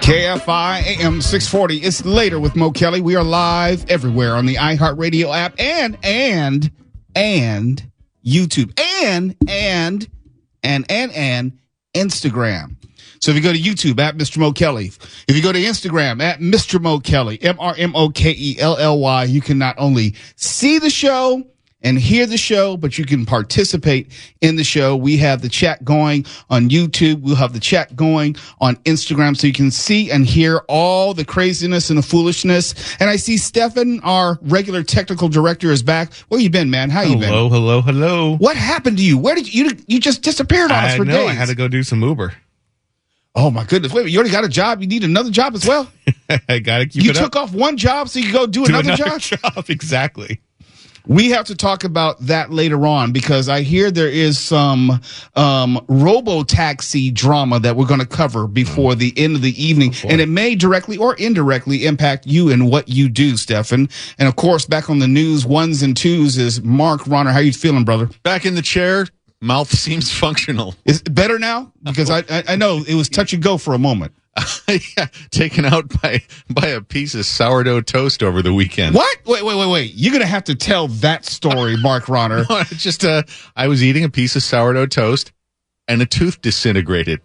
KFI AM 640. It's later with Mo Kelly. We are live everywhere on the iHeartRadio app and YouTube and Instagram. So if you go to YouTube at Mr. Mo Kelly, if you go to Instagram at Mr. Mo Kelly, MrMokelly, you can not only see the show and hear the show, but you can participate in the show. We have the chat going on YouTube. We'll have the chat going on Instagram so you can see and hear all the craziness and the foolishness. And I see Stefan, our regular technical director, is back. Where you been, man? How you been? Hello. What happened to you? Where did you just disappeared on us for days? I had to go do some Uber. Oh my goodness. Wait, you already got a job? You need another job as well? I got to keep it up. You took off one job so you could go do another job? Exactly. We have to talk about that later on because I hear there is some robo-taxi drama that we're going to cover before the end of the evening. And it may directly or indirectly impact you and what you do, Stefan. And, of course, back on the news, ones and twos is Mark Ronner. How you feeling, brother? Back in the chair. Mouth seems functional. Is it better now? Because I know it was touch and go for a moment. Yeah, taken out by a piece of sourdough toast over the weekend. What? Wait. You're going to have to tell that story, Mark Ronner. No, it's just I was eating a piece of sourdough toast and a tooth disintegrated.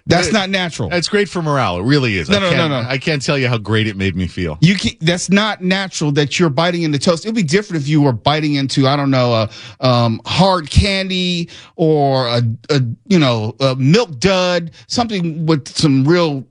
That's not natural. It's great for morale. It really is. No. I can't tell you how great it made me feel. That's not natural that you're biting into toast. It would be different if you were biting into, I don't know, hard candy or a milk dud, something with some real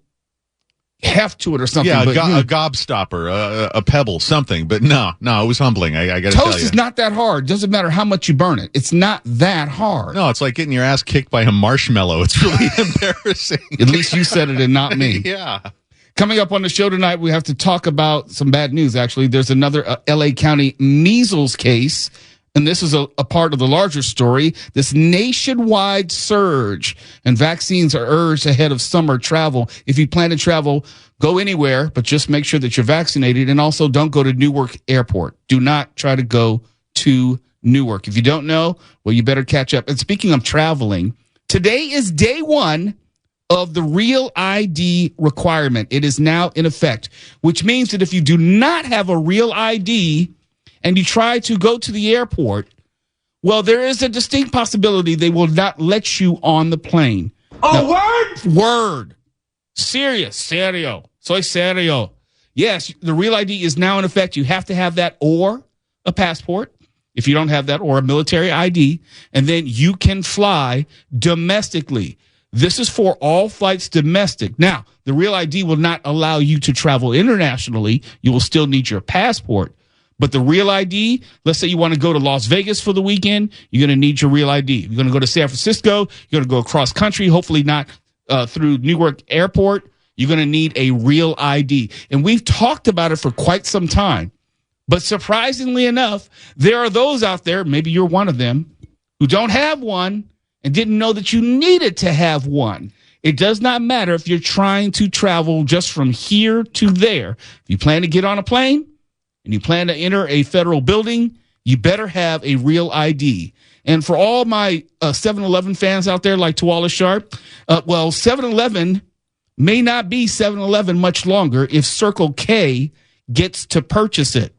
heft to it or something. Yeah, a gobstopper, a pebble, something. But no, it was humbling. I got to tell you. Toast is not that hard. Doesn't matter how much you burn it. It's not that hard. No, it's like getting your ass kicked by a marshmallow. It's really embarrassing. At least you said it and not me. Yeah. Coming up on the show tonight, we have to talk about some bad news, actually. There's another L.A. County measles case. And this is a part of the larger story, this nationwide surge, and vaccines are urged ahead of summer travel. If you plan to travel, go anywhere, but just make sure that you're vaccinated. And also don't go to Newark Airport. Do not try to go to Newark. If you don't know, well, you better catch up. And speaking of traveling, today is day one of the Real ID requirement. It is now in effect, which means that if you do not have a Real ID, and you try to go to the airport, well, there is a distinct possibility they will not let you on the plane. Oh, now, word. Serio. Soy serio. Yes, the Real ID is now in effect. You have to have that or a passport, if you don't have that, or a military ID, and then you can fly domestically. This is for all flights domestic. Now, the Real ID will not allow you to travel internationally. You will still need your passport. But the Real ID, let's say you want to go to Las Vegas for the weekend, you're going to need your Real ID. You're going to go to San Francisco, you're going to go across country, hopefully not through Newark Airport. You're going to need a Real ID. And we've talked about it for quite some time. But surprisingly enough, there are those out there, maybe you're one of them, who don't have one and didn't know that you needed to have one. It does not matter if you're trying to travel just from here to there. If you plan to get on a plane, and you plan to enter a federal building, you better have a Real ID. And for all my 7-Eleven fans out there like Tuala Sharp, 7-Eleven may not be 7-Eleven much longer if Circle K gets to purchase it.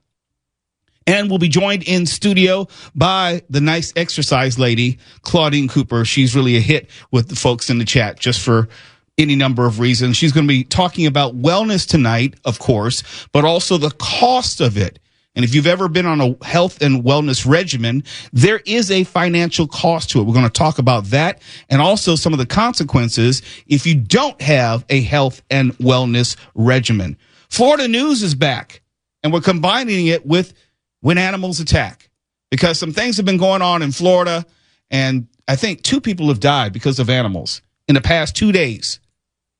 And we'll be joined in studio by the nice exercise lady, Claudine Cooper. She's really a hit with the folks in the chat just for any number of reasons. She's going to be talking about wellness tonight, of course, but also the cost of it. And if you've ever been on a health and wellness regimen, there is a financial cost to it. We're going to talk about that and also some of the consequences if you don't have a health and wellness regimen. Florida news is back, and we're combining it with when animals attack, because some things have been going on in Florida, and I think 2 people have died because of animals in the past 2 days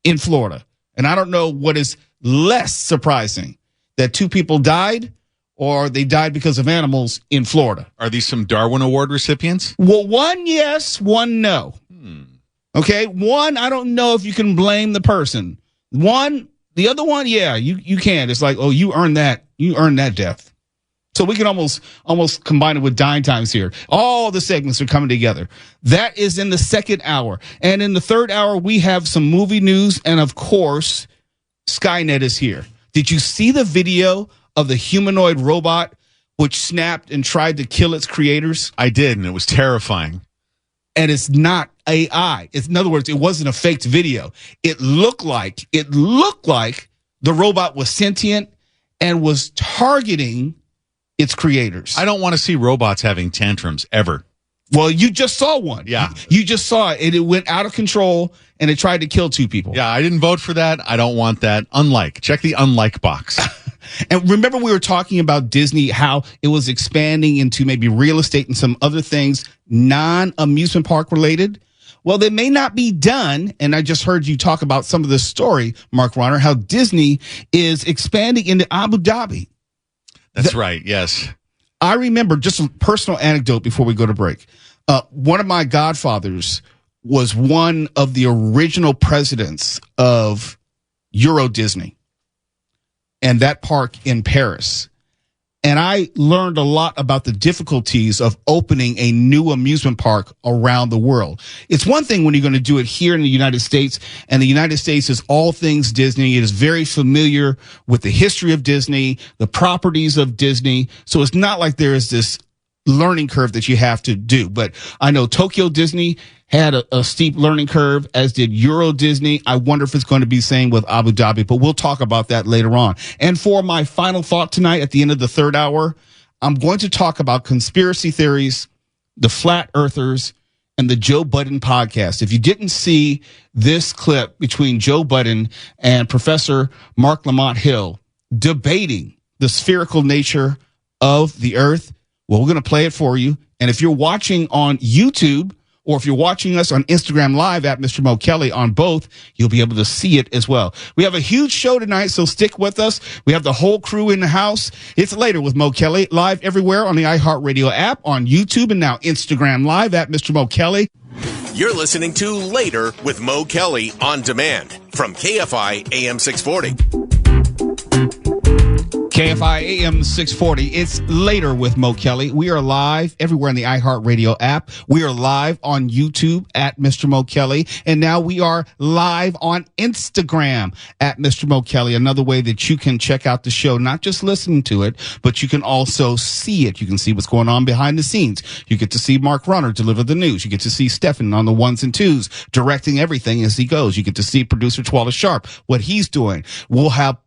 in Florida. And I don't know what is less surprising, that 2 people died or they died because of animals in Florida. Are these some Darwin Award recipients? Well, one yes, one no. Okay, one, I don't know if you can blame the person. One, the other one, yeah, you can. It's like, oh, you earned that. You earned that death. So we can almost combine it with Dying Times here. All the segments are coming together. That is in the second hour. And in the third hour, we have some movie news. And of course, Skynet is here. Did you see the video of the humanoid robot which snapped and tried to kill its creators? I did, and it was terrifying. And it's not AI. In other words, it wasn't a faked video. It looked like the robot was sentient and was targeting its creators. I don't want to see robots having tantrums ever. Well, you just saw one. Yeah. You just saw it. It went out of control and it tried to kill 2 people. Yeah, I didn't vote for that. I don't want that. Unlike. Check the unlike box. And remember we were talking about Disney, how it was expanding into maybe real estate and some other things, non-amusement park related? Well, they may not be done. And I just heard you talk about some of this story, Mark Ronner, how Disney is expanding into Abu Dhabi. That's right. Yes. I remember just a personal anecdote before we go to break. One of my godfathers was one of the original presidents of Euro Disney and that park in Paris. And I learned a lot about the difficulties of opening a new amusement park around the world. It's one thing when you're going to do it here in the United States, and the United States is all things Disney. It is very familiar with the history of Disney, the properties of Disney. So it's not like there is this learning curve that you have to do. But I know Tokyo Disney had a steep learning curve, as did Euro Disney. I wonder if it's going to be the same with Abu Dhabi, but we'll talk about that later on. And for my final thought tonight at the end of the third hour, I'm going to talk about conspiracy theories, the flat earthers, and the Joe Budden podcast. If you didn't see this clip between Joe Budden and Professor Mark Lamont Hill debating the spherical nature of the earth, well, we're going to play it for you. And if you're watching on YouTube, or if you're watching us on Instagram Live at Mr. Mo Kelly on both, you'll be able to see it as well. We have a huge show tonight, so stick with us. We have the whole crew in the house. It's Later with Mo Kelly, live everywhere on the iHeartRadio app, on YouTube, and now Instagram Live at Mr. Mo Kelly. You're listening to Later with Mo Kelly on demand from KFI AM 640. KFI AM 640. It's Later with Mo Kelly. We are live everywhere in the iHeartRadio app. We are live on YouTube at Mr. Mo Kelly. And now we are live on Instagram at Mr. Mo Kelly. Another way that you can check out the show, not just listen to it, but you can also see it. You can see what's going on behind the scenes. You get to see Mark Runner deliver the news. You get to see Stefan on the ones and twos, directing everything as he goes. You get to see producer Twala Sharp, what he's doing. We'll have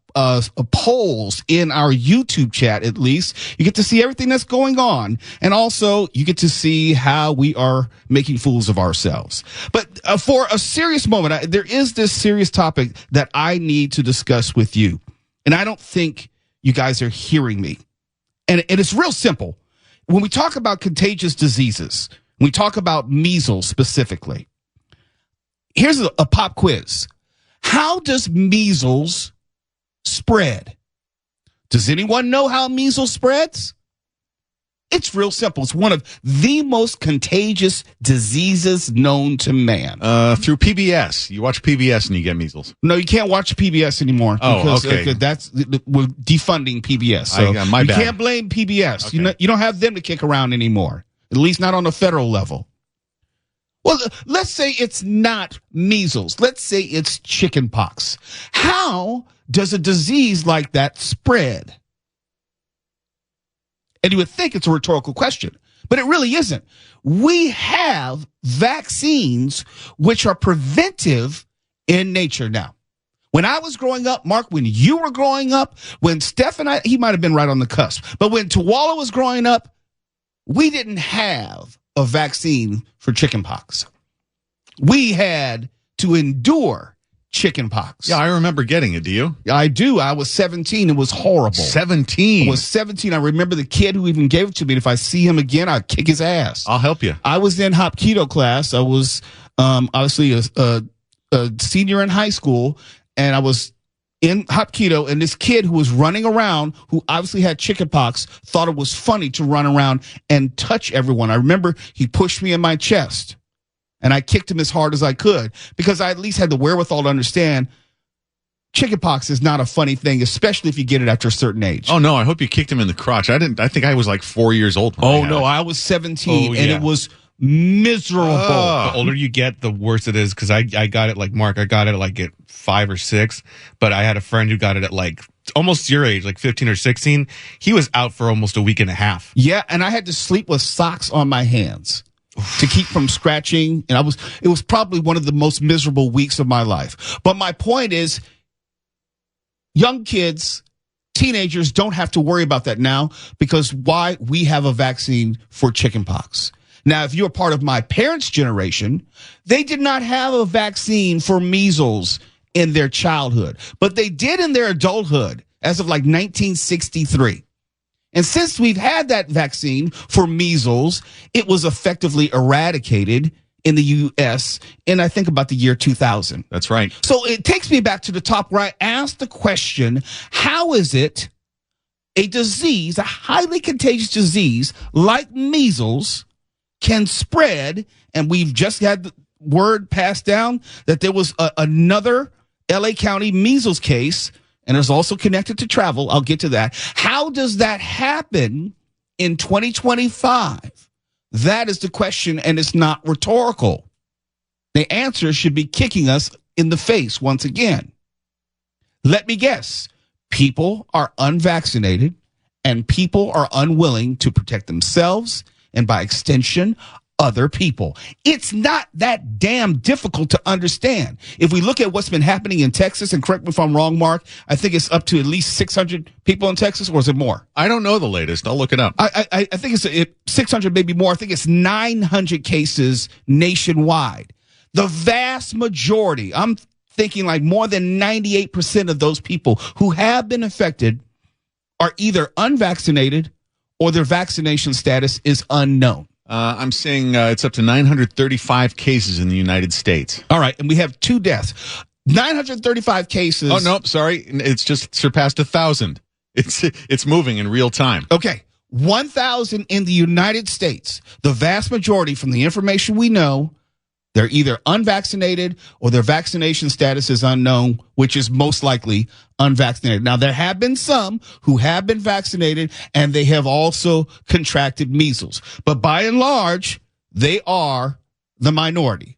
polls in our YouTube chat, at least. You get to see everything that's going on. And also, you get to see how we are making fools of ourselves. But for a serious moment, there is this serious topic that I need to discuss with you. And I don't think you guys are hearing me. And it's real simple. When we talk about contagious diseases, when we talk about measles specifically, here's a pop quiz. How does measles spread? Does anyone know how measles spreads? It's real simple. It's one of the most contagious diseases known to man. Through PBS. You watch PBS and you get measles. No, you can't watch PBS anymore. Oh, okay. We're defunding PBS. So my you bad. can't blame PBS. Okay. You don't have them to kick around anymore, at least not on a federal level. Well, let's say it's not measles. Let's say it's chickenpox. How does a disease like that spread? And you would think it's a rhetorical question, but it really isn't. We have vaccines which are preventive in nature now. When I was growing up, Mark, when you were growing up, when Steph he might have been right on the cusp, but when Tawala was growing up, we didn't have a vaccine for chickenpox. We had to endure chickenpox. Yeah, I remember getting it. Do you? I do. I was 17. It was horrible. 17? I was 17. I remember the kid who even gave it to me. And if I see him again, I'd kick his ass. I'll help you. I was in Hapkido class. I was obviously a senior in high school, and I was in Hapkido, and this kid who was running around, who obviously had chickenpox, thought it was funny to run around and touch everyone. I remember he pushed me in my chest, and I kicked him as hard as I could because I at least had the wherewithal to understand chickenpox is not a funny thing, especially if you get it after a certain age. Oh, no, I hope you kicked him in the crotch. I think I was like 4 years old. When I had it. I was 17, Oh, and yeah. it was miserable. The older you get, the worse it is. Because I got it like Mark. I got it like at 5 or 6, but I had a friend who got it at like almost your age, like 15 or 16. He was out for almost a week and a half. Yeah, and I had to sleep with socks on my hands to keep from scratching. And it was probably one of the most miserable weeks of my life. But my point is, young kids, teenagers don't have to worry about that now because why? We have a vaccine for chickenpox. Now, if you're part of my parents' generation, they did not have a vaccine for measles in their childhood, but they did in their adulthood as of like 1963. And since we've had that vaccine for measles, it was effectively eradicated in the U.S. in, I think, about the year 2000. That's right. So it takes me back to the top where I asked the question, how is it a disease, a highly contagious disease like measles, can spread? And we've just had the word passed down that there was another LA County measles case, and it's also connected to travel. I'll get to that. How does that happen in 2025? That is the question, and it's not rhetorical. The answer should be kicking us in the face once again. Let me guess. People are unvaccinated, and people are unwilling to protect themselves, and by extension, other people. It's not that damn difficult to understand. If we look at what's been happening in Texas, and correct me if I'm wrong, Mark, I think it's up to at least 600 people in Texas, or is it more? I don't know the latest. I'll look it up. I think it's 600, maybe more. I think it's 900 cases nationwide. The vast majority, I'm thinking like more than 98% of those people who have been infected are either unvaccinated or their vaccination status is unknown. I'm seeing it's up to 935 cases in the United States. All right, and we have 2 deaths. 935 cases. Oh, no, sorry. It's just surpassed 1,000. It's moving in real time. Okay, 1,000 in the United States. The vast majority, from the information we know, they're either unvaccinated or their vaccination status is unknown, which is most likely unvaccinated. Now, there have been some who have been vaccinated and they have also contracted measles. But by and large, they are the minority.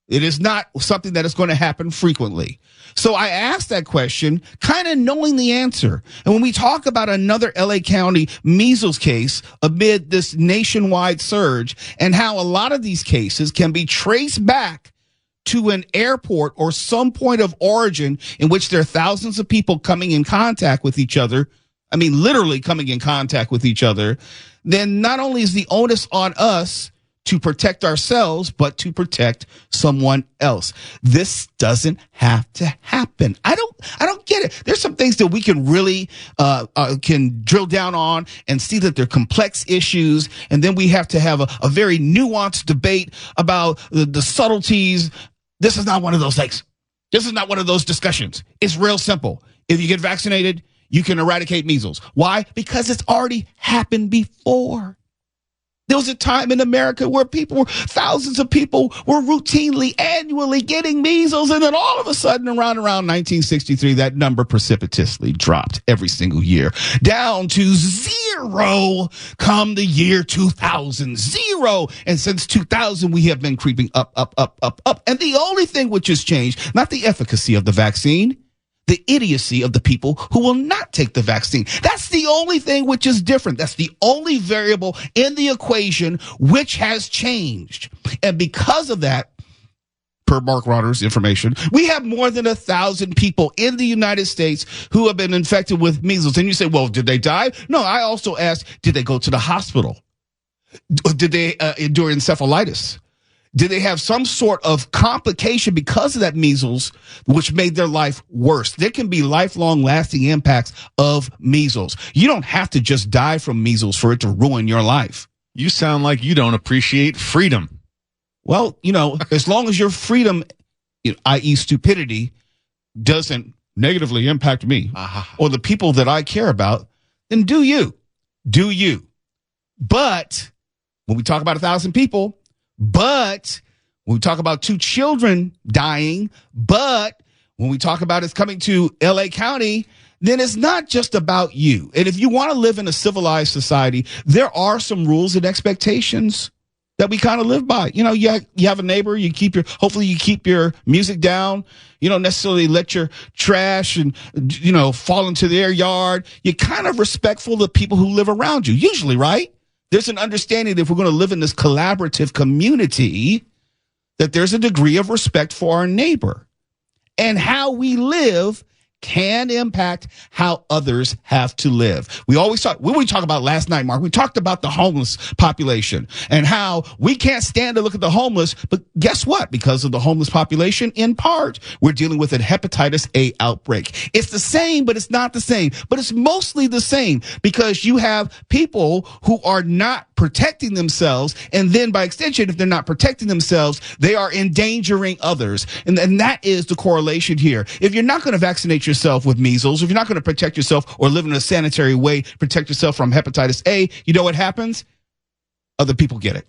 It is not something that is going to happen frequently. So I asked that question kind of knowing the answer. And when we talk about another LA County measles case amid this nationwide surge and how a lot of these cases can be traced back to an airport or some point of origin in which there are thousands of people coming in contact with each other, I mean, literally coming in contact with each other, then not only is the onus on us to protect ourselves, but to protect someone else. This doesn't have to happen. I don't get it. There's some things that we can really can drill down on and see that they're complex issues, and then we have to have a very nuanced debate about the subtleties. This is not one of those things. This is not one of those discussions. It's real simple. If you get vaccinated, you can eradicate measles. Why? Because it's already happened before. There was a time in America where thousands of people were routinely, annually getting measles. And then all of a sudden, around 1963, that number precipitously dropped every single year down to 0 come the year 2000. 0. And since 2000, we have been creeping up. And the only thing which has changed, not the efficacy of the vaccine, the idiocy of the people who will not take the vaccine. That's the only thing which is different. That's the only variable in the equation which has changed. And because of that, per Mark Rotter's information, we have more than 1,000 people in the United States who have been infected with measles. And you say, well, did they die? No, I also asked, did they go to the hospital? Did they endure encephalitis? Did they have some sort of complication because of that measles, which made their life worse? There can be lifelong lasting impacts of measles. You don't have to just die from measles for it to ruin your life. You sound like you don't appreciate freedom. Well, as long as your freedom, i.e. stupidity, doesn't negatively impact me or the people that I care about, then do you. Do you. But when we talk about 1,000 people, but when we talk about 2 children dying, but when we talk about it's coming to LA County, then it's not just about you. And if you want to live in a civilized society, there are some rules and expectations that we kind of live by. You know, you have a neighbor, hopefully you keep your music down. You don't necessarily let your trash and, fall into their yard. You're kind of respectful of the people who live around you, usually, right? There's an understanding that if we're going to live in this collaborative community, that there's a degree of respect for our neighbor. And how we live can impact how others have to live. We talk about last night, Mark, we talked about the homeless population and how we can't stand to look at the homeless. But guess what? Because of the homeless population, in part, we're dealing with a hepatitis A outbreak. It's the same, but it's not the same. But it's mostly the same because you have people who are not protecting themselves. And then by extension, if they're not protecting themselves, they are endangering others. And that is the correlation here. If you're not going to vaccinate yourself with measles, if you're not going to protect yourself or live in a sanitary way, protect yourself from hepatitis A, you know what happens? Other people get it.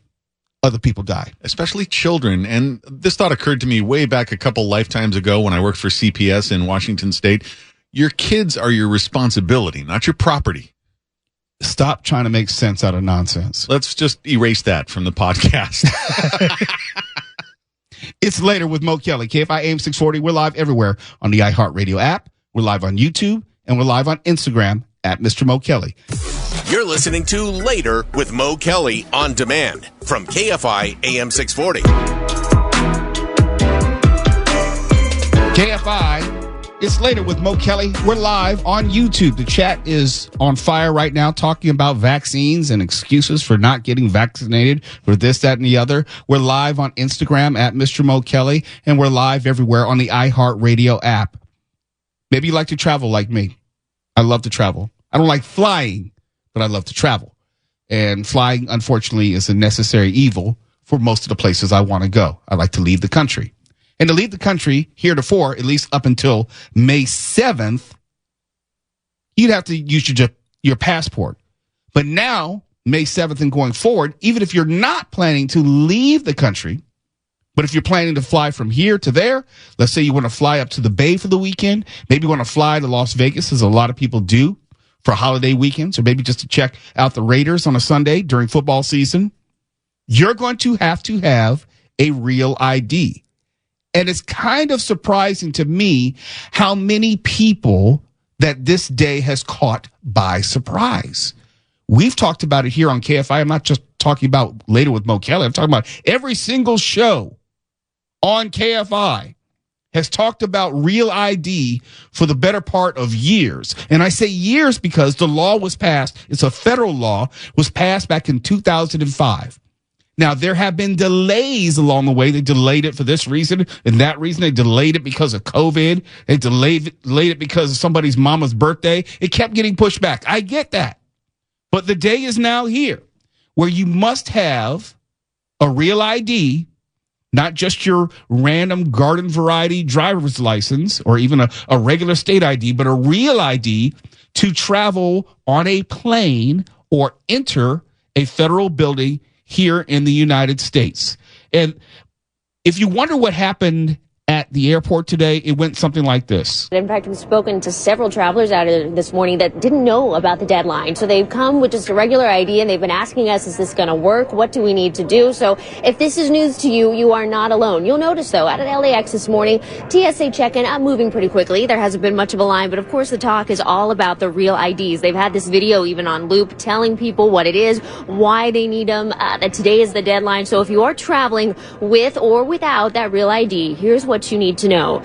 Other people die. Especially children. And this thought occurred to me way back a couple lifetimes ago when I worked for CPS in Washington State. Your kids are your responsibility, not your property. Stop trying to make sense out of nonsense. Let's just erase that from the podcast. It's Later with Mo Kelly, KFI AM 640. We're live everywhere on the iHeartRadio app. We're live on YouTube, and we're live on Instagram at Mr. Mo Kelly. You're listening to Later with Mo Kelly on demand from KFI AM 640. KFI, it's Later with Mo Kelly. We're live on YouTube. The chat is on fire right now talking about vaccines and excuses for not getting vaccinated for this, that, and the other. We're live on Instagram at Mr. Mo Kelly, and we're live everywhere on the iHeartRadio app. Maybe you like to travel like me. I love to travel. I don't like flying, but I love to travel. And flying, unfortunately, is a necessary evil for most of the places I want to go. I like to leave the country. And to leave the country, heretofore, at least up until May 7th, you'd have to use your passport. But now, May 7th and going forward, even if you're not planning to leave the country, but if you're planning to fly from here to there, let's say you want to fly up to the Bay for the weekend, maybe you want to fly to Las Vegas, as a lot of people do for holiday weekends, or maybe just to check out the Raiders on a Sunday during football season, you're going to have a real ID. And it's kind of surprising to me how many people that this day has caught by surprise. We've talked about it here on KFI. I'm not just talking about Later with Mo Kelly. I'm talking about every single show on KFI has talked about real ID for the better part of years. And I say years because the law was passed. It's a federal law, was passed back in 2005. Now, there have been delays along the way. They delayed it for this reason and that reason. They delayed it because of COVID. They delayed it because of somebody's mama's birthday. It kept getting pushed back. I get that. But the day is now here where you must have a real ID, not just your random garden variety driver's license or even a regular state ID, but a real ID to travel on a plane or enter a federal building here in the United States. And if you wonder what happened at the airport today, it went something like this. In fact, we've spoken to several travelers out of this morning that didn't know about the deadline. So they've come with just a regular ID and they've been asking us, is this going to work? What do we need to do? So if this is news to you, you are not alone. You'll notice, though, out at LAX this morning, TSA check-in moving pretty quickly. There hasn't been much of a line, but of course the talk is all about the real IDs. They've had this video even on loop telling people what it is, why they need them, that today is the deadline. So if you are traveling with or without that real ID, here's what you need to know.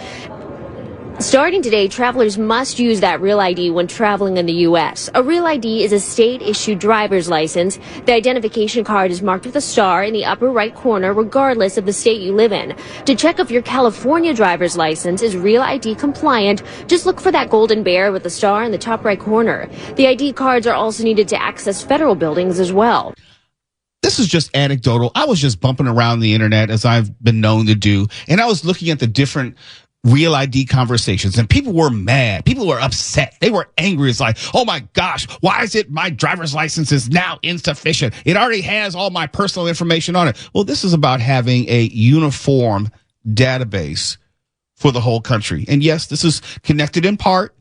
Starting today, travelers must use that real ID when traveling in the U.S. A real ID is a state-issued driver's license. The identification card is marked with a star in the upper right corner, regardless of the state you live in. To check if your California driver's license is real ID compliant, just look for that golden bear with the star in the top right corner. The ID cards are also needed to access federal buildings as well. This is just anecdotal. I was just bumping around the internet as I've been known to do, and I was looking at the different real ID conversations, and people were mad. People were upset. They were angry. It's like, oh my gosh, why is it my driver's license is now insufficient? It already has all my personal information on it. Well, this is about having a uniform database for the whole country. And yes, this is connected in part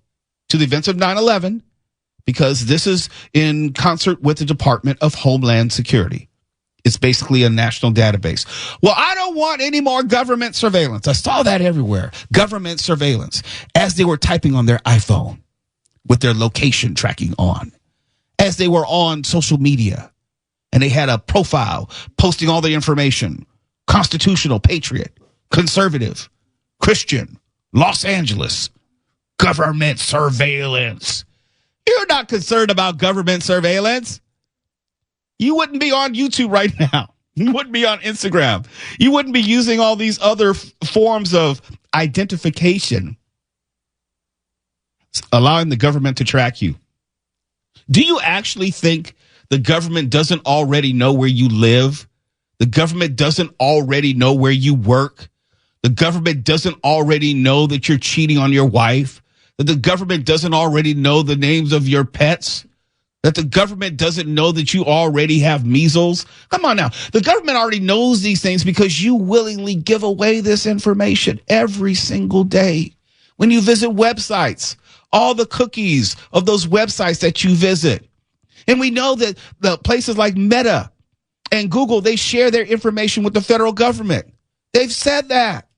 to the events of 9/11 because this is in concert with the Department of Homeland Security. It's basically a national database. Well, I don't want any more government surveillance. I saw that everywhere. Government surveillance as they were typing on their iPhone with their location tracking on, as they were on social media and they had a profile posting all the information. Constitutional, patriot, conservative, Christian, Los Angeles, government surveillance. You're not concerned about government surveillance. You wouldn't be on YouTube right now. You wouldn't be on Instagram. You wouldn't be using all these other forms of identification, allowing the government to track you. Do you actually think the government doesn't already know where you live? The government doesn't already know where you work? The government doesn't already know that you're cheating on your wife? That the government doesn't already know the names of your pets? That the government doesn't know that you already have measles? Come on now. The government already knows these things because you willingly give away this information every single day. When you visit websites, all the cookies of those websites that you visit. And we know that the places like Meta and Google, they share their information with the federal government. They've said that.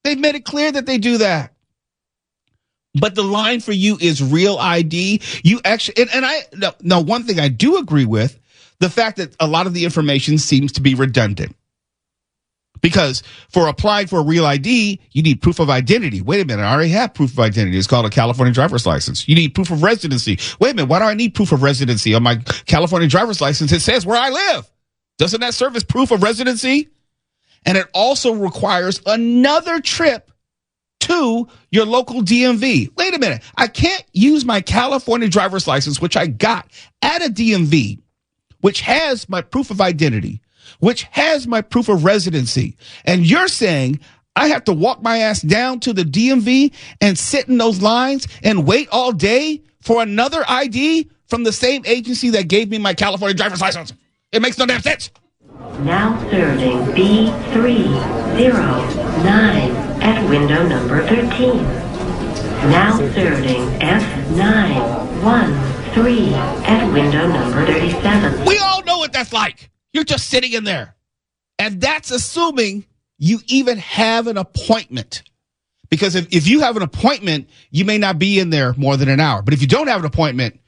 They've made it clear that they do that. But the line for you is real ID. You actually, now one thing I do agree with, the fact that a lot of the information seems to be redundant. Because for applying for a real ID, you need proof of identity. Wait a minute, I already have proof of identity. It's called a California driver's license. You need proof of residency. Wait a minute, why do I need proof of residency? On my California driver's license, it says where I live. Doesn't that serve as proof of residency? And it also requires another trip to your local DMV. Wait a minute. I can't use my California driver's license, which I got at a DMV, which has my proof of identity, which has my proof of residency. And you're saying I have to walk my ass down to the DMV and sit in those lines and wait all day for another ID from the same agency that gave me my California driver's license? It makes no damn sense. Now serving B309 at window number 13. Now serving F913 at window number 37. We all know what that's like. You're just sitting in there. And that's assuming you even have an appointment. Because if you have an appointment, you may not be in there more than an hour. But if you don't have an appointment,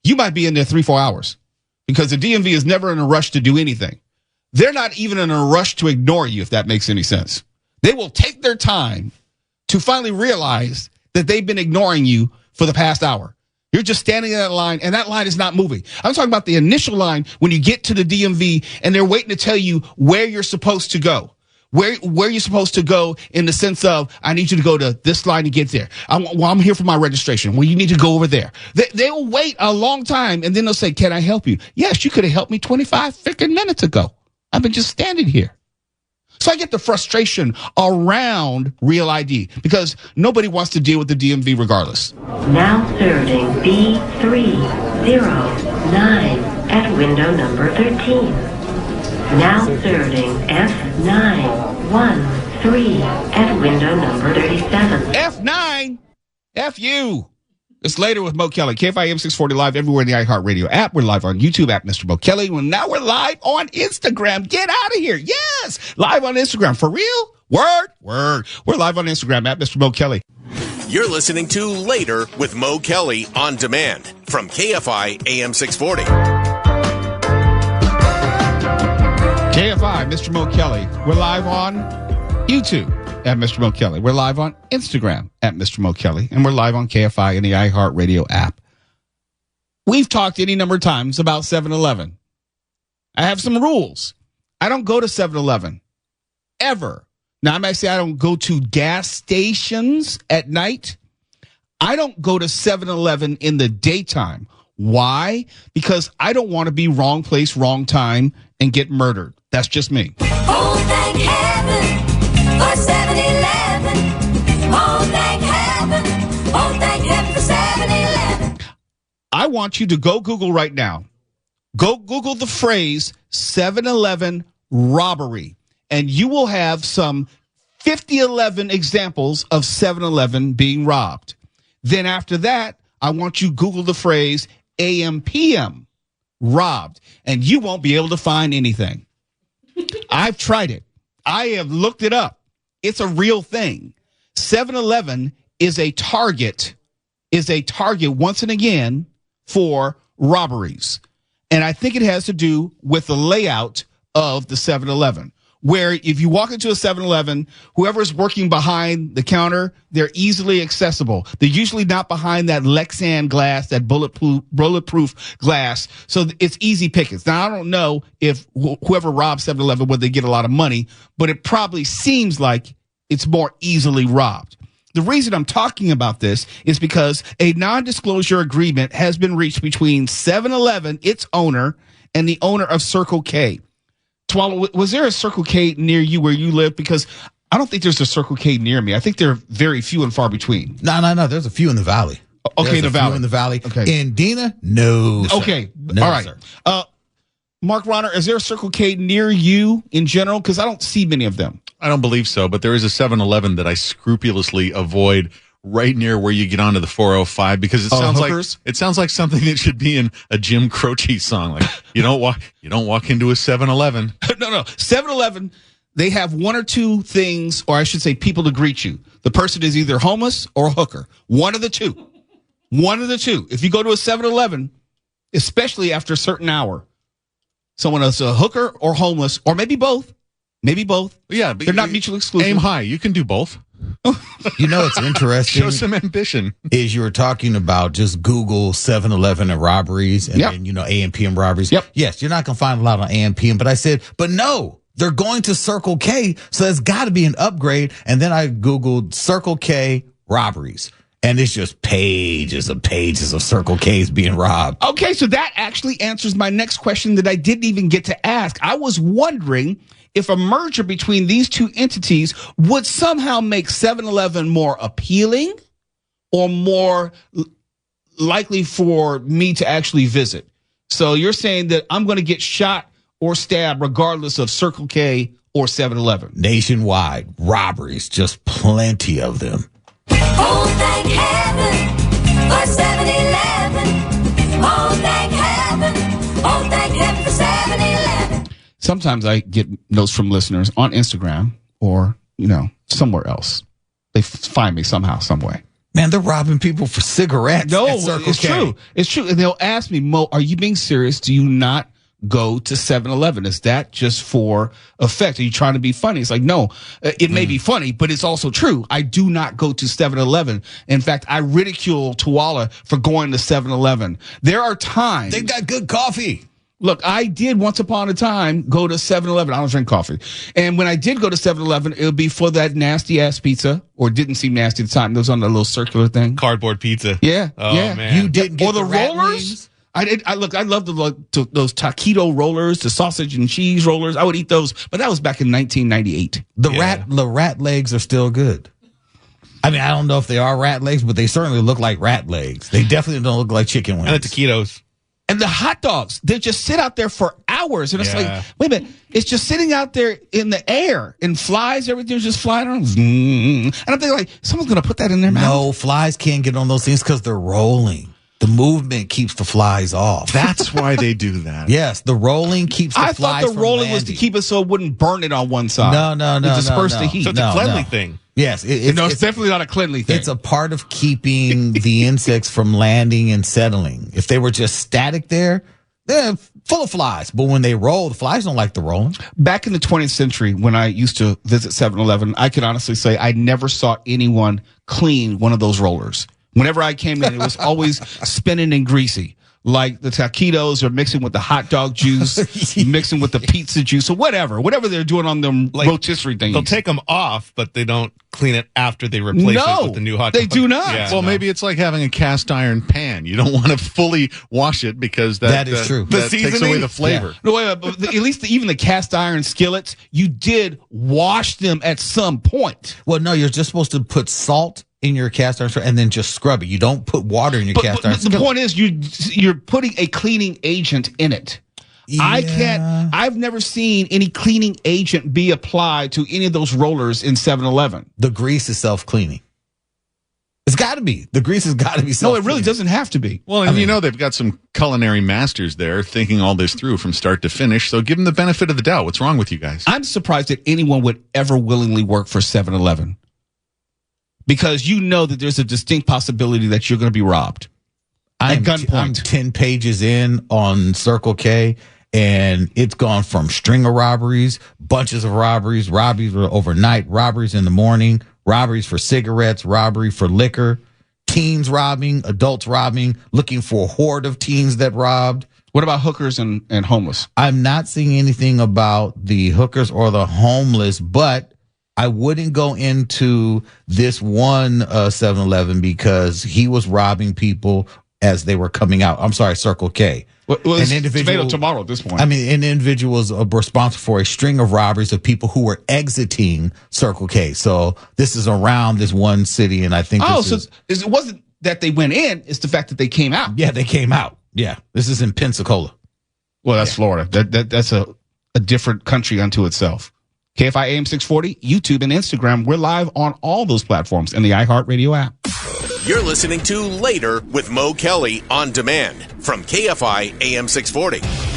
you might be in there 3-4 hours. Because the DMV is never in a rush to do anything. They're not even in a rush to ignore you, if that makes any sense. They will take their time to finally realize that they've been ignoring you for the past hour. You're just standing in that line, and that line is not moving. I'm talking about the initial line when you get to the DMV, and they're waiting to tell you where you're supposed to go. Where you're supposed to go in the sense of, I need you to go to this line to get there. I'm here for my registration. Well, you need to go over there. They will wait a long time, and then they'll say, can I help you? Yes, you could have helped me 25 freaking minutes ago. I've been just standing here. So I get the frustration around Real ID because nobody wants to deal with the DMV regardless. Now serving B309 at window number 13. Now serving F913 at window number 37. F9? F you. It's later with Mo Kelly. KFIM 640 live everywhere in the iHeartRadio app. We're live on YouTube at Mr. Mo Kelly. Well, now we're live on Instagram. Get out of here. Yes. Live on Instagram. For real? Word. We're live on Instagram at Mr. Mo Kelly. You're listening to Later with Mo Kelly on demand from KFI AM 640. KFI, Mr. Mo Kelly. We're live on YouTube at Mr. Mo Kelly. We're live on Instagram at Mr. Mo Kelly. And we're live on KFI and the iHeartRadio app. We've talked any number of times about 7-Eleven. I have some rules. I don't go to 7-Eleven. Ever. Now, I might say I don't go to gas stations at night. I don't go to 7-Eleven in the daytime. Why? Because I don't want to be wrong place, wrong time, and get murdered. That's just me. Oh, thank heaven for 7-Eleven. Oh, thank heaven. Oh, thank heaven for 7-Eleven. I want you to go Google right now. Go Google the phrase 7-Eleven robbery, and you will have some 5011 examples of 7-Eleven being robbed. Then after that, I want you to Google the phrase AM/PM robbed, and you won't be able to find anything. I've tried it. I have looked it up. It's a real thing. 7-Eleven is a target once and again for robberies. And I think it has to do with the layout of the 7-Eleven, where if you walk into a 7-Eleven, whoever's working behind the counter, they're easily accessible. They're usually not behind that Lexan glass, that bulletproof glass. So it's easy pickings. Now, I don't know if whoever robbed 7-Eleven, would they get a lot of money, but it probably seems like it's more easily robbed. The reason I'm talking about this is because a non-disclosure agreement has been reached between 7-Eleven, its owner, and the owner of Circle K. Twala, was there a Circle K near you where you live? Because I don't think there's a Circle K near me. I think they're very few and far between. No. There's a few in the valley. Okay, the valley. In the valley. Okay. In Dina, no. Sir. Okay. No, all right. Sir. Mark Ronner, is there a Circle K near you in general? Because I don't see many of them. I don't believe so, but there is a 7-Eleven that I scrupulously avoid right near where you get onto the 405 because it sounds like something that should be in a Jim Croce song. Like you don't walk into a 7-Eleven. No. 7-Eleven, they have one or two things, or I should say people to greet you. The person is either homeless or a hooker. One of the two. If you go to a 7-Eleven, especially after a certain hour, someone is a hooker or homeless, or maybe both. Yeah, but they're not mutually exclusive. Aim high. You can do both. You know, it's interesting. Show some ambition. Is you were talking about just Google 7-Eleven and robberies and then, AM/PM robberies. Yep. Yes, you're not going to find a lot on AM/PM, but I said, but no, they're going to Circle K, so there's got to be an upgrade. And then I Googled Circle K robberies. And it's just pages of Circle K's being robbed. Okay, so that actually answers my next question that I didn't even get to ask. I was wondering if a merger between these two entities would somehow make 7-Eleven more appealing or more likely for me to actually visit. So you're saying that I'm going to get shot or stabbed regardless of Circle K or 7-Eleven. Nationwide robberies, just plenty of them. Oh, thank heaven for 7-Eleven. Oh, thank heaven. Oh, thank heaven for 7-Eleven. Sometimes I get notes from listeners on Instagram or, somewhere else. They find me somehow, some way. Man, they're robbing people for cigarettes. No, at Circle it's K. true. It's true. And they'll ask me, Mo, are you being serious? Do you not go to 7-Eleven? Is that just for effect? Are you trying to be funny? It's like, no, it may be funny, but it's also true. I do not go to 7-Eleven. In fact, I ridicule Tuala for going to 7-Eleven. There are times. They've got good coffee. Look, I did once upon a time go to 7-Eleven. I don't drink coffee. And when I did go to 7-Eleven, it would be for that nasty ass pizza, or didn't seem nasty at the time. It was on the little circular thing. Cardboard pizza. Yeah. Oh, yeah. man. You didn't get or the rat rollers. wings? I love those taquito rollers, the sausage and cheese rollers. I would eat those, but that was back in 1998. The rat legs are still good. I mean, I don't know if they are rat legs, but they certainly look like rat legs. They definitely don't look like chicken wings. And the taquitos. And the hot dogs, they just sit out there for hours. And it's like, wait a minute, it's just sitting out there in the air and flies, everything's just flying around. And I'm thinking, like, someone's going to put that in their mouth. No, flies can't get on those things because they're rolling. The movement keeps the flies off. That's why they do that. Yes, the rolling keeps the I flies thought the from rolling was to landing. keep it so it wouldn't burn it on one side. No. To disperse the heat. So it's a cleanly thing. Yes, It's definitely not a cleanly thing. It's a part of keeping the insects from landing and settling. If they were just static there, they're full of flies. But when they roll, the flies don't like the rolling. Back in the 20th century, when I used to visit 7-Eleven, I can honestly say I never saw anyone clean one of those rollers. Whenever I came in, it was always spinning and greasy. Like the taquitos are mixing with the hot dog juice, mixing with the pizza juice, or whatever they're doing on them rotisserie things. They'll take them off, but they don't clean it after they replace it with the new hot dog. They do not. Yeah, Well, maybe it's like having a cast iron pan. You don't want to fully wash it because That is true. That The takes away seasoning? the flavor. No, wait, but at least even the cast iron skillets, you did wash them at some point. Well, no, you're just supposed to put salt in your cast iron and then just scrub it. You don't put water in your cast iron. But the point is, you're putting a cleaning agent in it. I've never seen any cleaning agent be applied to any of those rollers in 7-Eleven. The grease is self-cleaning. It's got to be. The grease has got to be self-cleaning. No, it really doesn't have to be. Well, and they've got some culinary masters there thinking all this through from start to finish. So give them the benefit of the doubt. What's wrong with you guys? I'm surprised that anyone would ever willingly work for 7-Eleven. Because you know that there's a distinct possibility that you're going to be robbed. At gunpoint. I'm 10 pages in on Circle K, and it's gone from string of robberies, bunches of robberies overnight, robberies in the morning, robberies for cigarettes, robbery for liquor, teens robbing, adults robbing, looking for a horde of teens that robbed. What about hookers and homeless? I'm not seeing anything about the hookers or the homeless, but I wouldn't go into this one 7-Eleven because he was robbing people as they were coming out. I'm sorry, Circle K. Well, an individual tomorrow at this point. I mean, an individual is responsible for a string of robberies of people who were exiting Circle K. So this is around this one city, and I think it wasn't that they went in; it's the fact that they came out. Yeah, they came out. Yeah, this is in Pensacola. Well, that's Florida. That's a different country unto itself. KFI AM 640, YouTube and Instagram. We're live on all those platforms and the iHeartRadio app. You're listening to Later with Mo Kelly on demand from KFI AM 640.